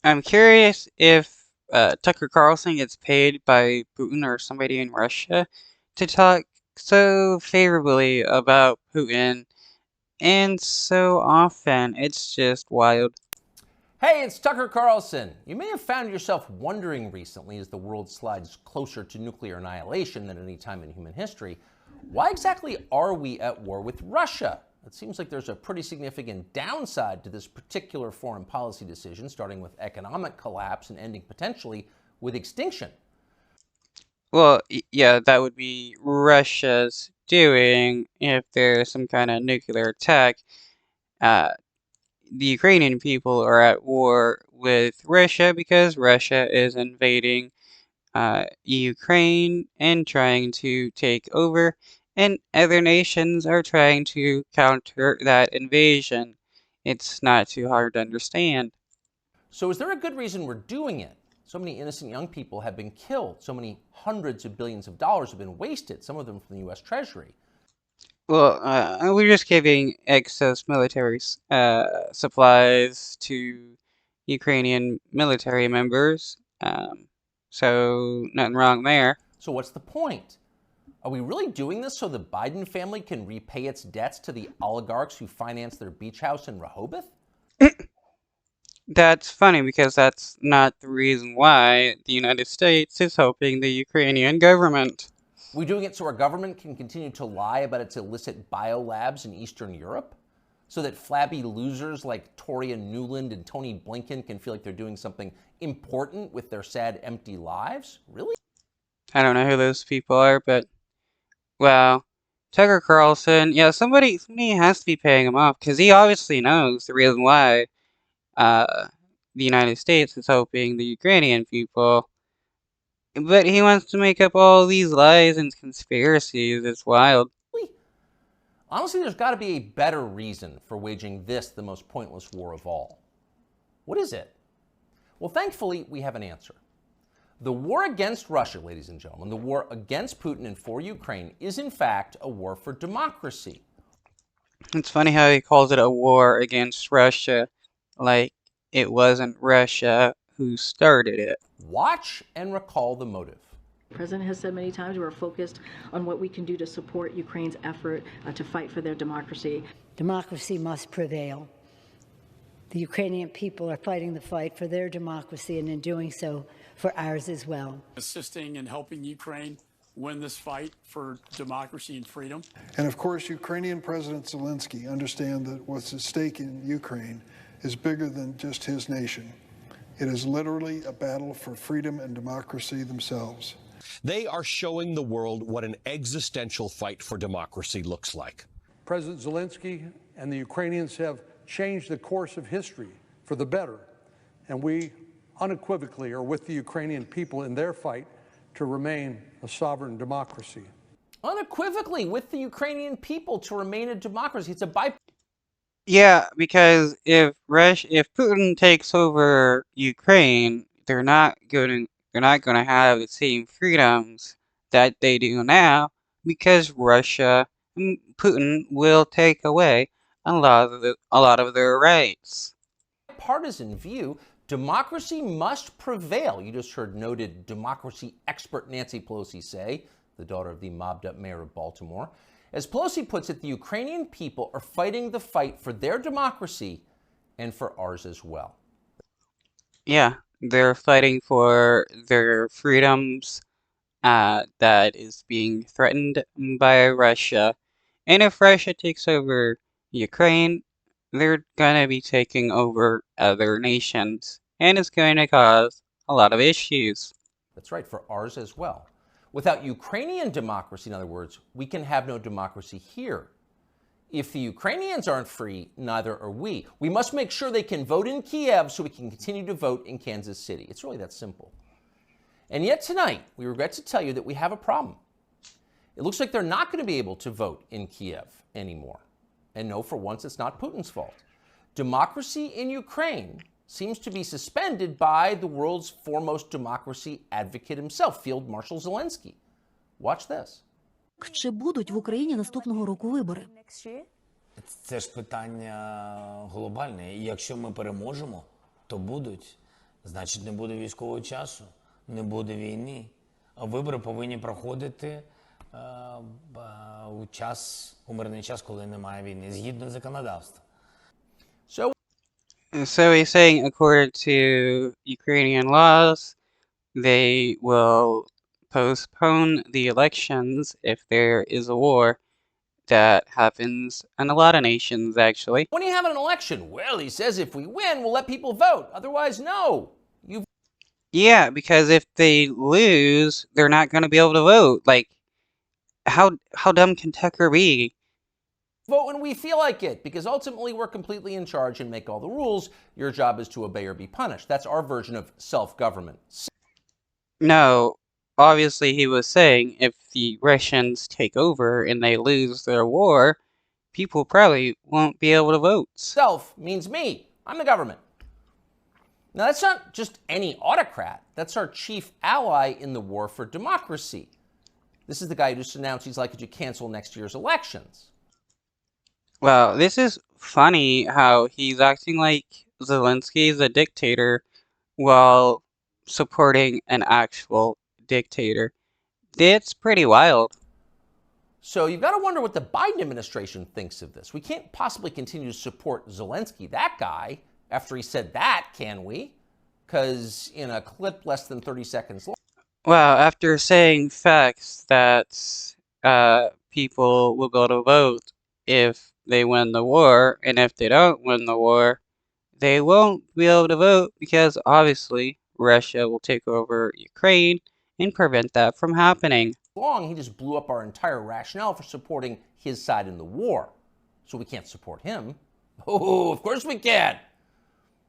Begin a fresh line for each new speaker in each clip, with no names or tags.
I'm curious if Tucker Carlson gets paid by Putin or somebody in Russia to talk so favorably about Putin and so often. It's just wild.
Hey, it's Tucker Carlson. You may have found yourself wondering recently, as the world slides closer to nuclear annihilation than any time in human history, why exactly are we at war with Russia? It seems like there's a pretty significant downside to this particular foreign policy decision, starting with economic collapse and ending potentially with extinction.
Well, yeah, that would be Russia's doing if there's some kind of nuclear attack. Uh, the Ukrainian people are at war with Russia because Russia is invading Ukraine and trying to take over, and other nations are trying to counter that invasion. It's not too hard to understand.
So, is there a good reason we're doing it? So many innocent young people have been killed. So many hundreds of billions of dollars have been wasted, some of them from the US Treasury.
Well, we're just giving excess military supplies to Ukrainian military members, so nothing wrong there.
So, what's the point? Are we really doing this so the Biden family can repay its debts to the oligarchs who financed their beach house in Rehoboth?
That's funny because that's not the reason why the United States is helping the Ukrainian government.
Are we doing it so our government can continue to lie about its illicit biolabs in Eastern Europe? So that flabby losers like Toria Nuland and Tony Blinken can feel like they're doing something important with their sad, empty lives? Really?
I don't know who those people are, but well, Tucker Carlson, yeah, somebody has to be paying him off because he obviously knows the reason why uh, the United States is helping the Ukrainian people. But he wants to make up all these lies and conspiracies. It's wild.
Honestly, there's got to be a better reason for waging this, the most pointless war of all. What is it? Well, thankfully, we have an answer. The war against Russia, ladies and gentlemen, the war against Putin and for Ukraine is in fact a war for democracy.
It's funny how he calls it a war against Russia, like it wasn't Russia who started it.
Watch and recall the motive.
The President has said many times we're focused on what we can do to support Ukraine's effort to fight for their democracy.
Democracy must prevail. The Ukrainian people are fighting the fight for their democracy, and in doing so, for ours as well.
Assisting and helping Ukraine win this fight for democracy and freedom.
And of course, Ukrainian President Zelensky understands that what's at stake in Ukraine is bigger than just his nation. It is literally a battle for freedom and democracy themselves.
They are showing the world what an existential fight for democracy looks like.
President Zelensky and the Ukrainians have changed the course of history for the better, and we unequivocally are with the Ukrainian people in their fight to remain a sovereign democracy.
Unequivocally with the Ukrainian people to remain a democracy. It's a
Yeah, because if Putin takes over Ukraine, they're not gonna have the same freedoms that they do now because Russia and Putin will take away a lot of their rights.
partisan view. Democracy must prevail. You just heard noted democracy expert Nancy Pelosi say, the daughter of the mobbed up mayor of Baltimore. As Pelosi puts it, the Ukrainian people are fighting the fight for their democracy and for ours as well.
Yeah, they're fighting for their freedoms that is being threatened by Russia. And if Russia takes over Ukraine, they're gonna be taking over other nations. And it's going to cause a lot of issues.
That's right, for ours as well. Without Ukrainian democracy, in other words, we can have no democracy here. If the Ukrainians aren't free, neither are we. We must make sure they can vote in Kiev so we can continue to vote in Kansas City. It's really that simple. And yet tonight, we regret to tell you that we have a problem. It looks like they're not going to be able to vote in Kiev anymore. And no, for once, it's not Putin's fault. Democracy in Ukraine seems to be suspended by the world's foremost democracy advocate himself, Field Marshal Zelensky. Watch this.
Чи будуть в Україні наступного року вибори?
Це ж питання глобальне. І якщо ми переможемо, то будуть. Значить, не буде військового часу, не буде війни. А вибори повинні проходити у мирний час, коли немає війни, згідно законодавства.
So
So he's saying, according to Ukrainian laws, they will postpone the elections if there is a war. That happens in a lot of nations, actually.
when you have an election, well, he says if we win, we'll let people vote. Otherwise, no. You
Yeah, because if they lose, they're not going to be able to vote. Like, how dumb can Tucker be?
vote when we feel like it, because ultimately we're completely in charge and make all the rules. Your job is to obey or be punished. That's our version of self-government.
No, obviously he was saying if the Russians take over and they lose their war, people probably won't be able to vote.
Self means me. I'm the government. Now, that's not just any autocrat. That's our chief ally in the war for democracy. This is the guy who just announced he's likely to cancel next year's elections.
Well, this is funny how he's acting like Zelensky is a dictator while supporting an actual dictator. It's pretty wild.
So you've got to wonder what the Biden administration thinks of this. We can't possibly continue to support Zelensky, that guy, after he said that, can we? Because in a clip less than 30 seconds long.
Well, after saying facts that people will go to vote if they win the war, and if they don't win the war, they won't be able to vote because obviously Russia will take over Ukraine and prevent that from happening.
He just blew up our entire rationale for supporting his side in the war. So we can't support him. Oh, of course we can.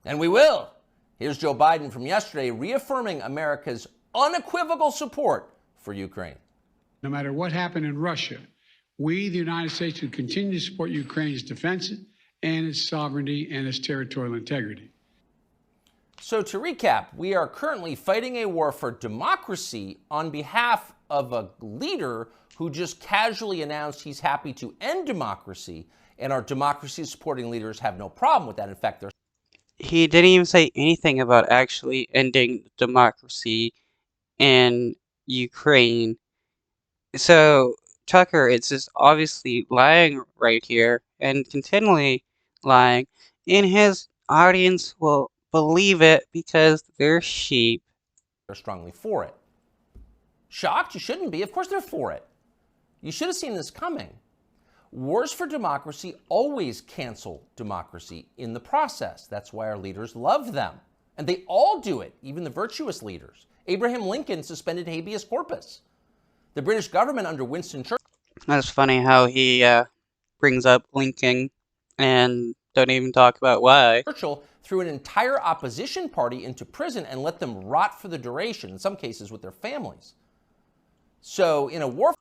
And we will. Here's Joe Biden from yesterday reaffirming America's unequivocal support for Ukraine.
No matter what happened in Russia, we, the United States, will continue to support Ukraine's defense and its sovereignty and its territorial integrity.
So to recap, we are currently fighting a war for democracy on behalf of a leader who just casually announced he's happy to end democracy, and our democracy-supporting leaders have no problem with that. In fact,
he didn't even say anything about actually ending democracy in Ukraine. So Tucker is just obviously lying right here and continually lying, and his audience will believe it because they're sheep.
They're strongly for it. Shocked? You shouldn't be. Of course they're for it. You should have seen this coming. Wars for democracy always cancel democracy in the process. That's why our leaders love them. And they all do it, even the virtuous leaders. Abraham Lincoln suspended habeas corpus. The British government under Winston Churchill.
That's funny how he brings up Lincoln and don't even talk about why.
Churchill threw an entire opposition party into prison and let them rot for the duration, in some cases with their families. So in a war...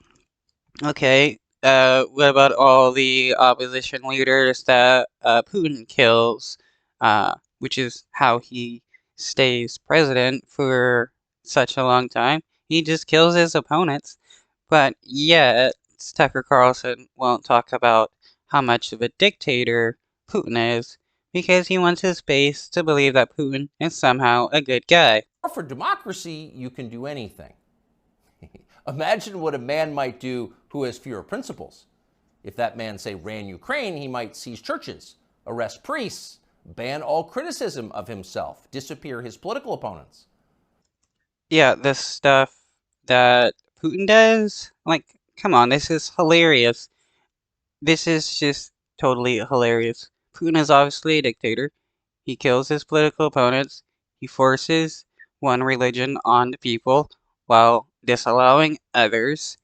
Okay, what about all the opposition leaders that Putin kills, which is how he stays president for such a long time? He just kills his opponents. But yet, Tucker Carlson won't talk about how much of a dictator Putin is, because he wants his base to believe that Putin is somehow a good guy.
For democracy, you can do anything. Imagine what a man might do who has fewer principles. If that man, say, ran Ukraine, he might seize churches, arrest priests, ban all criticism of himself, disappear his political opponents.
Yeah, the stuff that Putin does, like, come on, this is hilarious. This is just totally hilarious. Putin is obviously a dictator. He kills his political opponents. He forces one religion on the people while disallowing others.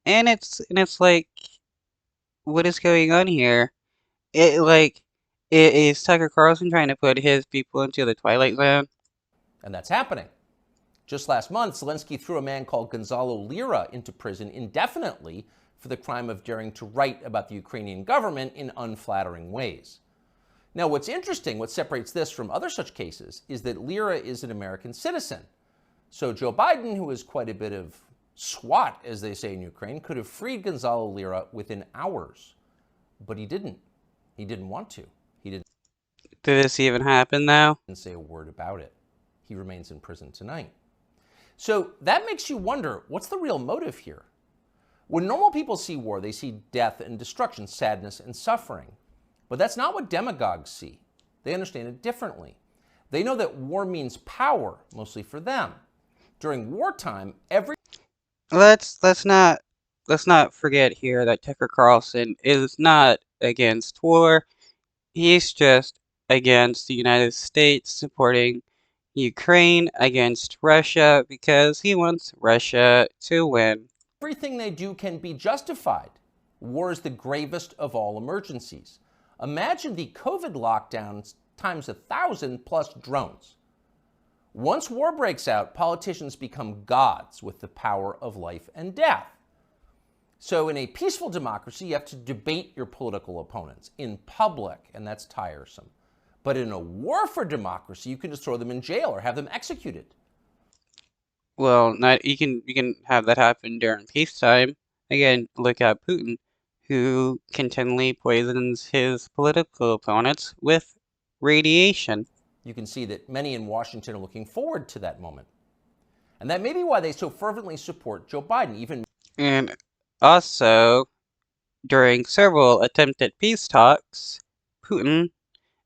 And it's like, what is going on here? Is Tucker Carlson trying to put his people into the Twilight Zone?
And that's happening. Just last month, Zelensky threw a man called Gonzalo Lira into prison indefinitely for the crime of daring to write about the Ukrainian government in unflattering ways. Now, what's interesting, what separates this from other such cases, is that Lira is an American citizen. So Joe Biden, who is quite a bit of SWAT, as they say in Ukraine, could have freed Gonzalo Lira within hours. But he didn't. He didn't want to. He didn't.
Did this even happen, though?
Didn't say a word about it. he remains in prison tonight. So that makes you wonder, what's the real motive here? When normal people see war, they see death and destruction, sadness and suffering. But that's not what demagogues see. They understand it differently. They know that war means power, mostly for them. During wartime,
Let's not forget here that Tucker Carlson is not against war. He's just against the United States supporting Ukraine against Russia because he wants Russia to win.
everything they do can be justified. War is the gravest of all emergencies. Imagine the COVID lockdowns times 1,000 plus drones. Once war breaks out, politicians become gods with the power of life and death. So in a peaceful democracy, you have to debate your political opponents in public, and that's tiresome. But in a war for democracy, you can just throw them in jail or have them executed.
Well, not you can have that happen during peacetime. Again, look at Putin, who continually poisons his political opponents with radiation.
You can see that many in Washington are looking forward to that moment. And that may be why they so fervently support Joe Biden, even.
And also, during several attempted peace talks, Putin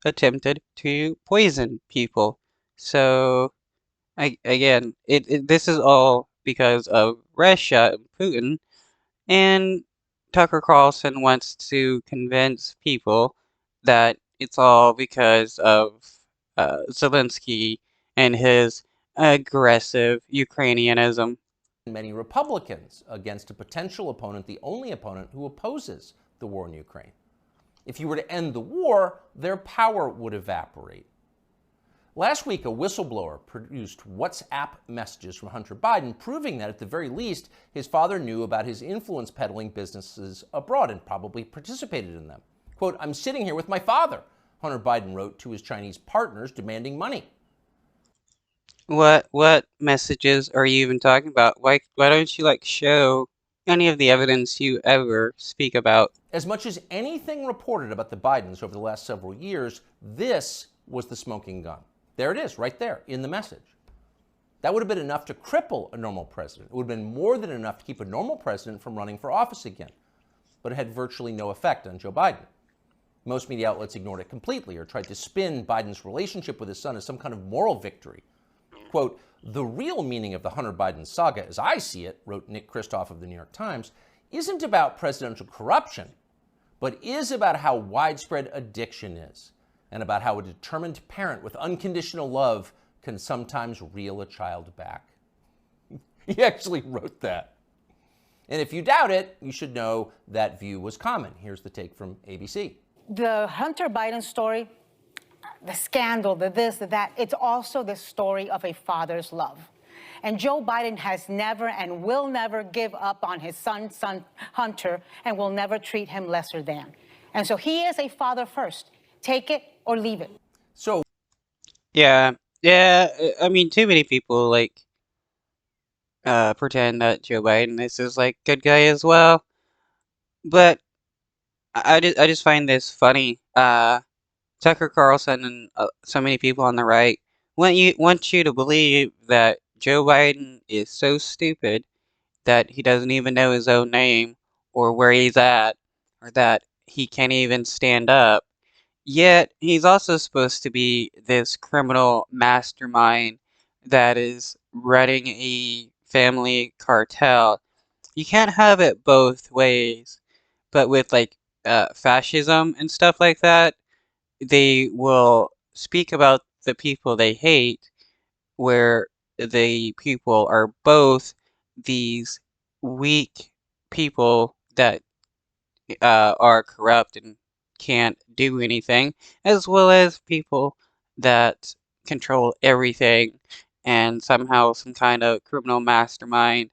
attempted to poison people. So, this is all because of Russia and Putin, and Tucker Carlson wants to convince people that it's all because of Zelensky and his aggressive Ukrainianism.
Many Republicans against a potential opponent, the only opponent who opposes the war in Ukraine. If you were to end the war, their power would evaporate. Last week, a whistleblower produced WhatsApp messages from Hunter Biden proving that, at the very least, his father knew about his influence peddling businesses abroad and probably participated in them. Quote, "I'm sitting here with my father," Hunter Biden wrote to his Chinese partners demanding money.
What messages are you even talking about? Why don't you show any of the evidence you ever speak about?
As much as anything reported about the Bidens over the last several years, this was the smoking gun. There it is, right there in the message. That would have been enough to cripple a normal president. It would have been more than enough to keep a normal president from running for office again. But it had virtually no effect on Joe Biden. Most media outlets ignored it completely or tried to spin Biden's relationship with his son as some kind of moral victory. Quote, "The real meaning of the Hunter Biden saga, as I see it," wrote Nick Kristof of the New York Times, "isn't about presidential corruption, but is about how widespread addiction is, and about how a determined parent with unconditional love can sometimes reel a child back." He actually wrote that. And if you doubt it, you should know that view was common. Here's the take from ABC.
The Hunter Biden story, the scandal, the this, the that, it's also the story of a father's love. And Joe Biden has never and will never give up on his son Hunter, and will never treat him lesser than. And so he is a father first. Take it or leave it.
So,
yeah, I mean, too many people pretend that Joe Biden is good guy as well, but I just find this funny. Tucker Carlson and so many people on the right want you to believe that Joe Biden is so stupid that he doesn't even know his own name or where he's at, or that he can't even stand up. Yet he's also supposed to be this criminal mastermind that is running a family cartel. You can't have it both ways. But with fascism and stuff like that, they will speak about the people they hate, where the people are both these weak people that are corrupt and can't do anything, as well as people that control everything and somehow some kind of criminal mastermind.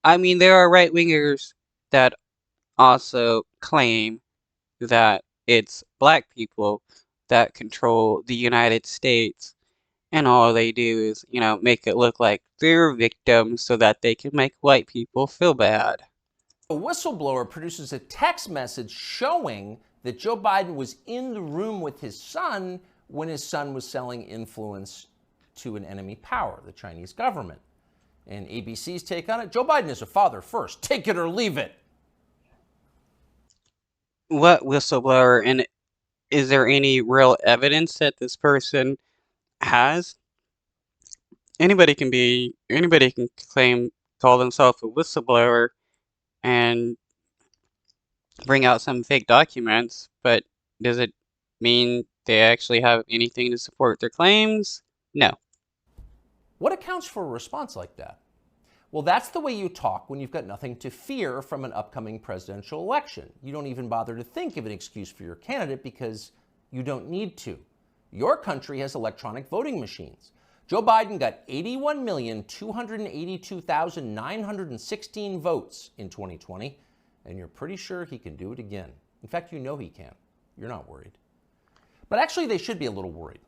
I mean, there are right-wingers that also claim that it's black people that control the United States, and all they do is, make it look like they're victims so that they can make white people feel bad.
a whistleblower produces a text message showing that Joe Biden was in the room with his son when his son was selling influence to an enemy power, the Chinese government. And ABC's take on it, Joe Biden is a father first. Take it or leave it.
What whistleblower, and is there any real evidence that this person has? Anybody can call themselves a whistleblower and bring out some fake documents, but does it mean they actually have anything to support their claims? No.
What accounts for a response like that? Well, that's the way you talk when you've got nothing to fear from an upcoming presidential election. You don't even bother to think of an excuse for your candidate because you don't need to. Your country has electronic voting machines. Joe Biden got 81,282,916 votes in 2020, and you're pretty sure he can do it again. In fact, you know he can. You're not worried. But actually, they should be a little worried.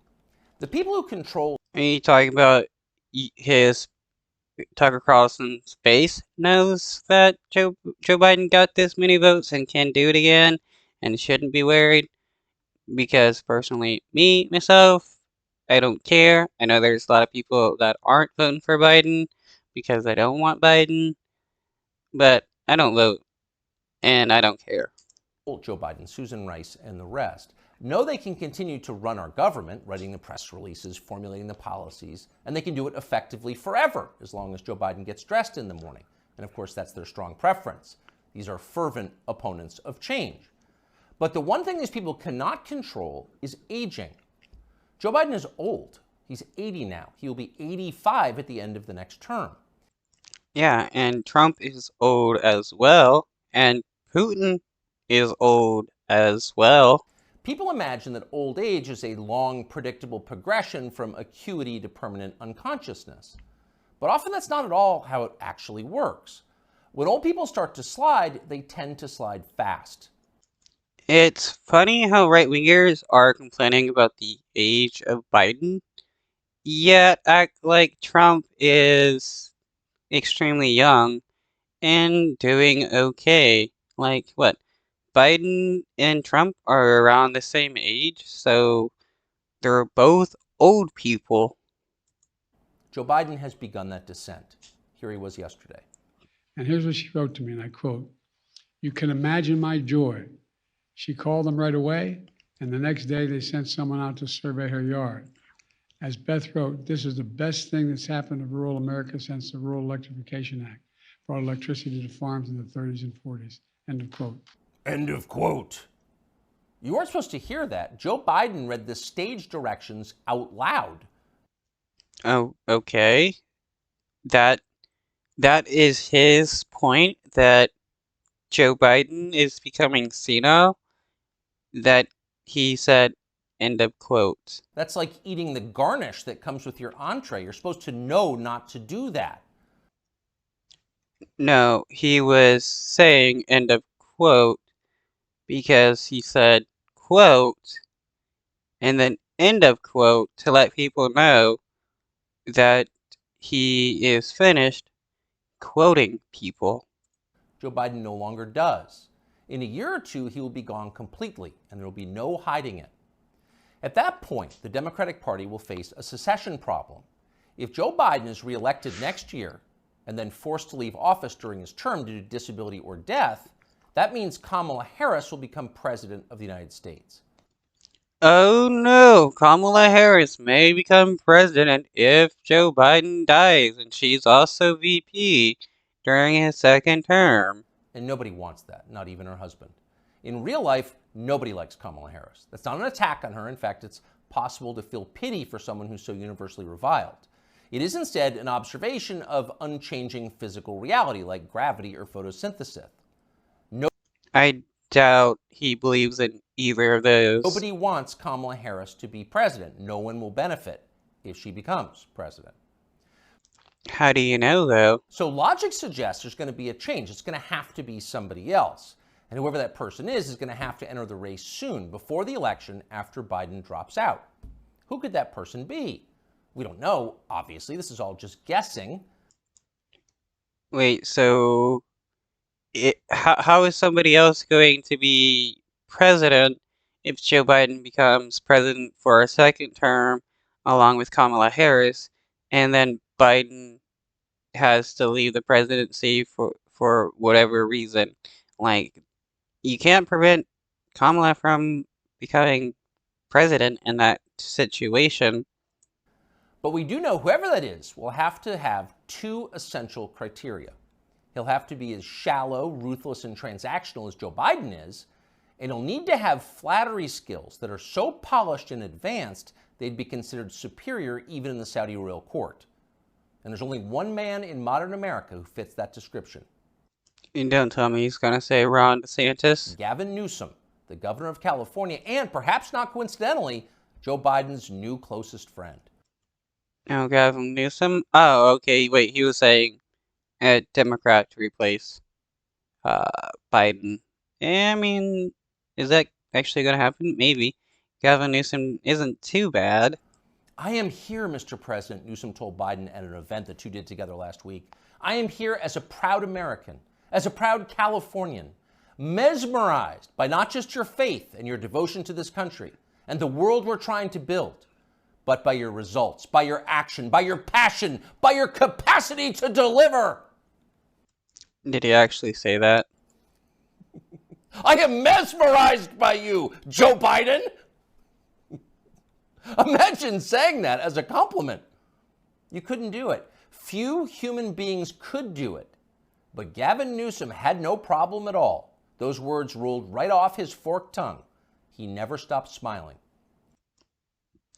The people who control...
Are you talking about his Tucker Carlson's base knows that Joe Biden got this many votes and can do it again and shouldn't be worried? Because personally, myself, I don't care. I know there's a lot of people that aren't voting for Biden because they don't want Biden, but I don't vote and I don't care.
Joe Biden, Susan Rice, and the rest know they can continue to run our government, writing the press releases, formulating the policies, and they can do it effectively forever, as long as Joe Biden gets dressed in the morning. And of course, that's their strong preference. These are fervent opponents of change. But the one thing these people cannot control is aging. Joe Biden is old. He's 80 now. He will be 85 at the end of the next term.
Yeah, and Trump is old as well, and Putin is old as well.
People imagine that old age is a long, predictable progression from acuity to permanent unconsciousness. But often that's not at all how it actually works. When old people start to slide, they tend to slide fast.
It's funny how right-wingers are complaining about the age of Biden, yet act like Trump is extremely young and doing okay. Like, what? Biden and Trump are around the same age, so they're both old people.
Joe Biden has begun that descent. Here he was yesterday.
And here's what she wrote to me, and I quote, "You can imagine my joy. She called them right away, and the next day they sent someone out to survey her yard. As Beth wrote, this is the best thing that's happened to rural America since the Rural Electrification Act brought electricity to farms in the 30s and 40s. End of quote."
End of quote. You weren't supposed to hear that. Joe Biden read the stage directions out loud.
Oh, okay. That is his point, that Joe Biden is becoming senile, that he said, end of quote.
That's like eating the garnish that comes with your entree. You're supposed to know not to do that.
No, he was saying end of quote because he said quote and then end of quote to let people know that he is finished quoting people.
Joe Biden no longer does. In a year or two, he will be gone completely, and there will be no hiding it. At that point, the Democratic Party will face a secession problem. If Joe Biden is reelected next year and then forced to leave office during his term due to disability or death, that means Kamala Harris will become president of the United States.
Oh no, Kamala Harris may become president if Joe Biden dies, and she's also VP during his second term.
And nobody wants that, not even her husband. In real life, nobody likes Kamala Harris. That's not an attack on her. In fact, it's possible to feel pity for someone who's so universally reviled. It is instead an observation of unchanging physical reality like gravity or photosynthesis.
I doubt he believes in either of those.
Nobody wants Kamala Harris to be president. No one will benefit if she becomes president.
How do you know, though?
So logic suggests there's going to be a change. It's going to have to be somebody else. And whoever that person is going to have to enter the race soon, before the election, after Biden drops out. Who could that person be? We don't know, obviously. This is all just guessing.
Wait, so how is somebody else going to be president if Joe Biden becomes president for a second term along with Kamala Harris and then Biden has to leave the presidency for whatever reason. Like, you can't prevent Kamala from becoming president in that situation.
But we do know whoever that is will have to have two essential criteria. He'll have to be as shallow, ruthless, and transactional as Joe Biden is, and he'll need to have flattery skills that are so polished and advanced they'd be considered superior even in the Saudi royal court. And there's only one man in modern America who fits that description.
And don't tell me he's gonna say Ron DeSantis.
Gavin Newsom, the governor of California, and perhaps not coincidentally, Joe Biden's new closest friend.
Oh, Gavin Newsom? Oh, okay, wait, he was saying a Democrat to replace Biden. I mean, is that actually gonna happen? Maybe. Gavin Newsom isn't too bad.
I am here, Mr. President, Newsom told Biden at an event the two did together last week. I am here as a proud American, as a proud Californian, mesmerized by not just your faith and your devotion to this country and the world we're trying to build, but by your results, by your action, by your passion, by your capacity to deliver.
Did he actually say that?
I am mesmerized by you, Joe Biden. Imagine saying that as a compliment. You couldn't do it. Few human beings could do it. But Gavin Newsom had no problem at all. Those words rolled right off his forked tongue. He never stopped smiling.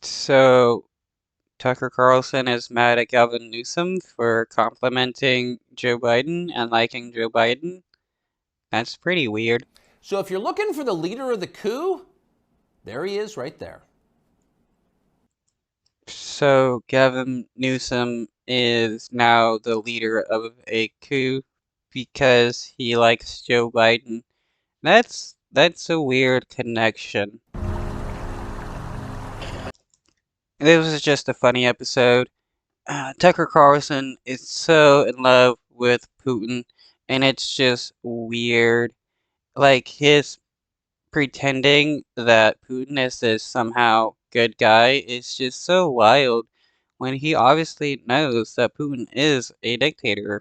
So, Tucker Carlson is mad at Gavin Newsom for complimenting Joe Biden and liking Joe Biden? That's pretty weird.
So if you're looking for the leader of the coup, there he is right there.
So, Gavin Newsom is now the leader of a coup because he likes Joe Biden. That's a weird connection. This was just a funny episode. Tucker Carlson is so in love with Putin, and it's just weird. Like, his pretending that Putin is this somehow good guy is just so wild when he obviously knows that Putin is a dictator.